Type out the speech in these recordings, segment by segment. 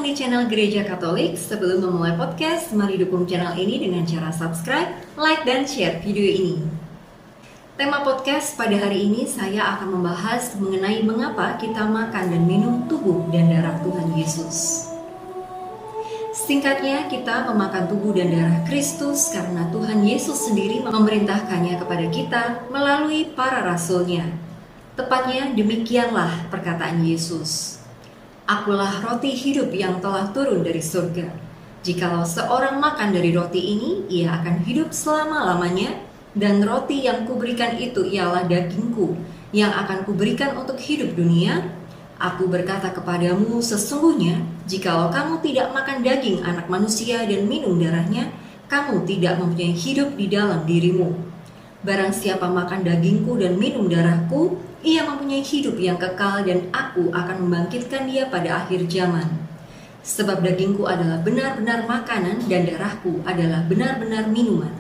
di channel Gereja Katolik. Sebelum memulai podcast, mari dukung channel ini dengan cara subscribe, like, dan share video ini. Tema podcast pada hari ini saya akan membahas mengenai mengapa kita makan dan minum tubuh dan darah Tuhan Yesus. Singkatnya, kita memakan tubuh dan darah Kristus karena Tuhan Yesus sendiri memerintahkannya kepada kita melalui para rasul-Nya. Tepatnya demikianlah perkataan Yesus. Akulah roti hidup yang telah turun dari surga. Jikalau seorang makan dari roti ini, ia akan hidup selama-lamanya. Dan roti yang kuberikan itu ialah dagingku, yang akan kuberikan untuk hidup dunia. Aku berkata kepadamu, sesungguhnya, jikalau kamu tidak makan daging anak manusia dan minum darahnya, kamu tidak mempunyai hidup di dalam dirimu. Barang siapa makan dagingku dan minum darahku, ia mempunyai hidup yang kekal dan aku akan membangkitkan dia pada akhir zaman. Sebab dagingku adalah benar-benar makanan dan darahku adalah benar-benar minuman.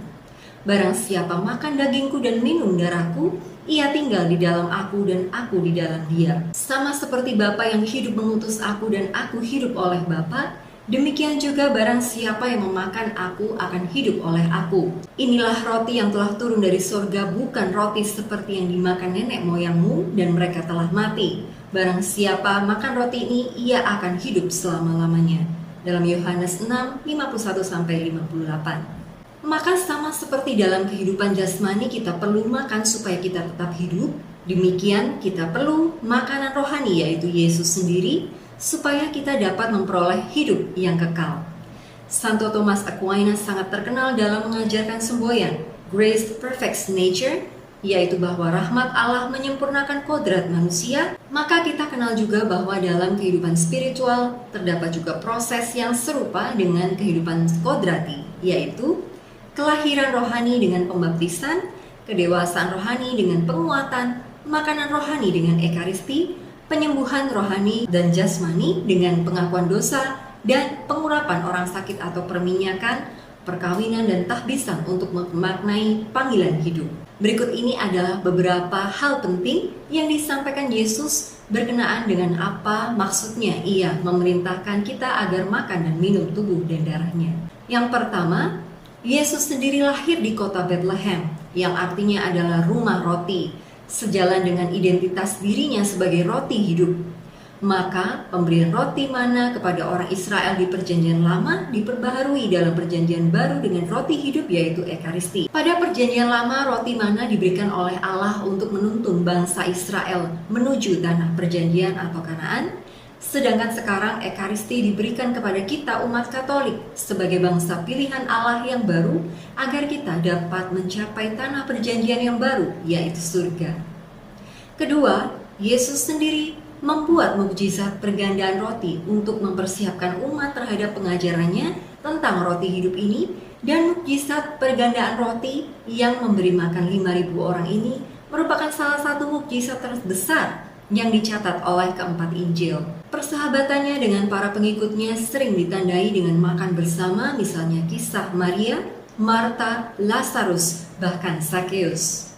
Barang siapa makan dagingku dan minum darahku, ia tinggal di dalam aku dan aku di dalam dia. Sama seperti Bapa yang hidup mengutus aku dan aku hidup oleh Bapa, demikian juga barang siapa yang memakan aku akan hidup oleh aku. Inilah roti yang telah turun dari surga, bukan roti seperti yang dimakan nenek moyangmu dan mereka telah mati. Barang siapa makan roti ini, ia akan hidup selama-lamanya. Dalam Yohanes 6, 51-58. Maka sama seperti dalam kehidupan jasmani kita perlu makan supaya kita tetap hidup, demikian kita perlu makanan rohani yaitu Yesus sendiri, supaya kita dapat memperoleh hidup yang kekal. Santo Thomas Aquinas sangat terkenal dalam mengajarkan semboyan Grace Perfects Nature, yaitu bahwa rahmat Allah menyempurnakan kodrat manusia. Maka kita kenal juga bahwa dalam kehidupan spiritual terdapat juga proses yang serupa dengan kehidupan kodrati, yaitu kelahiran rohani dengan pembaptisan, kedewasaan rohani dengan penguatan, makanan rohani dengan ekaristi, penyembuhan rohani dan jasmani dengan pengakuan dosa, dan pengurapan orang sakit atau perminyakan, perkawinan dan tahbisan untuk memaknai panggilan hidup. Berikut ini adalah beberapa hal penting yang disampaikan Yesus berkenaan dengan apa maksudnya ia memerintahkan kita agar makan dan minum tubuh dan darahnya. Yang pertama, Yesus sendiri lahir di kota Bethlehem, yang artinya adalah rumah roti, sejalan dengan identitas dirinya sebagai roti hidup. Maka pemberian roti mana kepada orang Israel di perjanjian lama diperbaharui dalam perjanjian baru dengan roti hidup yaitu ekaristi. Pada perjanjian lama, roti mana diberikan oleh Allah untuk menuntun bangsa Israel menuju tanah perjanjian atau Kanaan. Sedangkan sekarang ekaristi diberikan kepada kita umat Katolik sebagai bangsa pilihan Allah yang baru agar kita dapat mencapai tanah perjanjian yang baru yaitu surga. Kedua, Yesus sendiri membuat mukjizat pergandaan roti untuk mempersiapkan umat terhadap pengajarannya tentang roti hidup ini, dan mukjizat pergandaan roti yang memberi makan 5.000 orang ini merupakan salah satu mukjizat terbesar yang dicatat oleh keempat Injil. Persahabatannya dengan para pengikutnya sering ditandai dengan makan bersama, misalnya kisah Maria, Marta, Lazarus, bahkan Sakeus.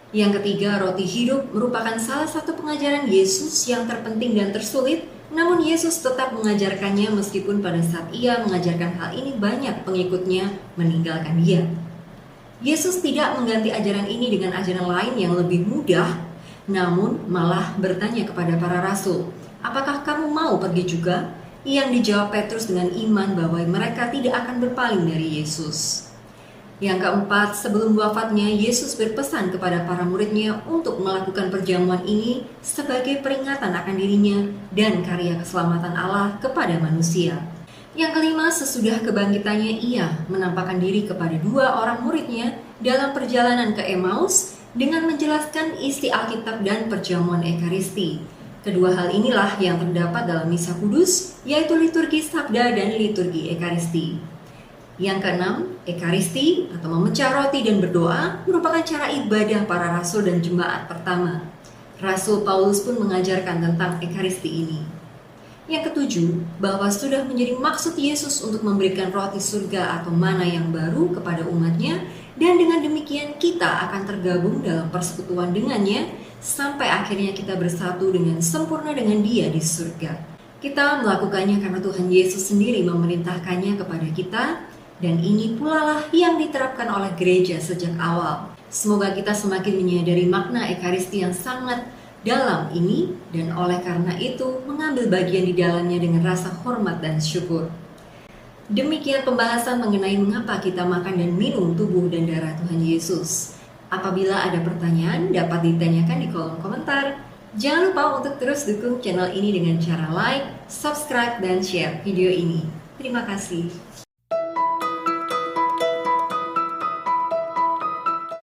Yang ketiga, roti hidup merupakan salah satu pengajaran Yesus yang terpenting dan tersulit, namun Yesus tetap mengajarkannya meskipun pada saat ia mengajarkan hal ini banyak pengikutnya meninggalkan dia. Yesus tidak mengganti ajaran ini dengan ajaran lain yang lebih mudah, namun malah bertanya kepada para rasul, apakah kamu mau pergi juga? Yang dijawab Petrus dengan iman bahwa mereka tidak akan berpaling dari Yesus. Yang keempat, sebelum wafatnya, Yesus berpesan kepada para muridnya untuk melakukan perjamuan ini sebagai peringatan akan dirinya dan karya keselamatan Allah kepada manusia. Yang kelima, sesudah kebangkitannya, ia menampakkan diri kepada 2 orang muridnya dalam perjalanan ke Emmaus dengan menjelaskan isi Alkitab dan perjamuan ekaristi. Kedua hal inilah yang terdapat dalam Misa Kudus, yaitu liturgi Sabda dan liturgi ekaristi. Yang keenam, ekaristi atau memecah roti dan berdoa merupakan cara ibadah para rasul dan jemaat pertama. Rasul Paulus pun mengajarkan tentang ekaristi ini. Yang ketujuh, bahwa sudah menjadi maksud Yesus untuk memberikan roti surga atau mana yang baru kepada umatnya, dan dengan demikian kita akan tergabung dalam persekutuan dengannya sampai akhirnya kita bersatu dengan sempurna dengan Dia di surga. Kita melakukannya karena Tuhan Yesus sendiri memerintahkannya kepada kita, dan ini pula lah yang diterapkan oleh gereja sejak awal. Semoga kita semakin menyadari makna Ekaristi yang sangat dalam ini, dan oleh karena itu mengambil bagian di dalamnya dengan rasa hormat dan syukur. Demikian pembahasan mengenai mengapa kita makan dan minum tubuh dan darah Tuhan Yesus. Apabila ada pertanyaan, dapat ditanyakan di kolom komentar. Jangan lupa untuk terus dukung channel ini dengan cara like, subscribe, dan share video ini. Terima kasih.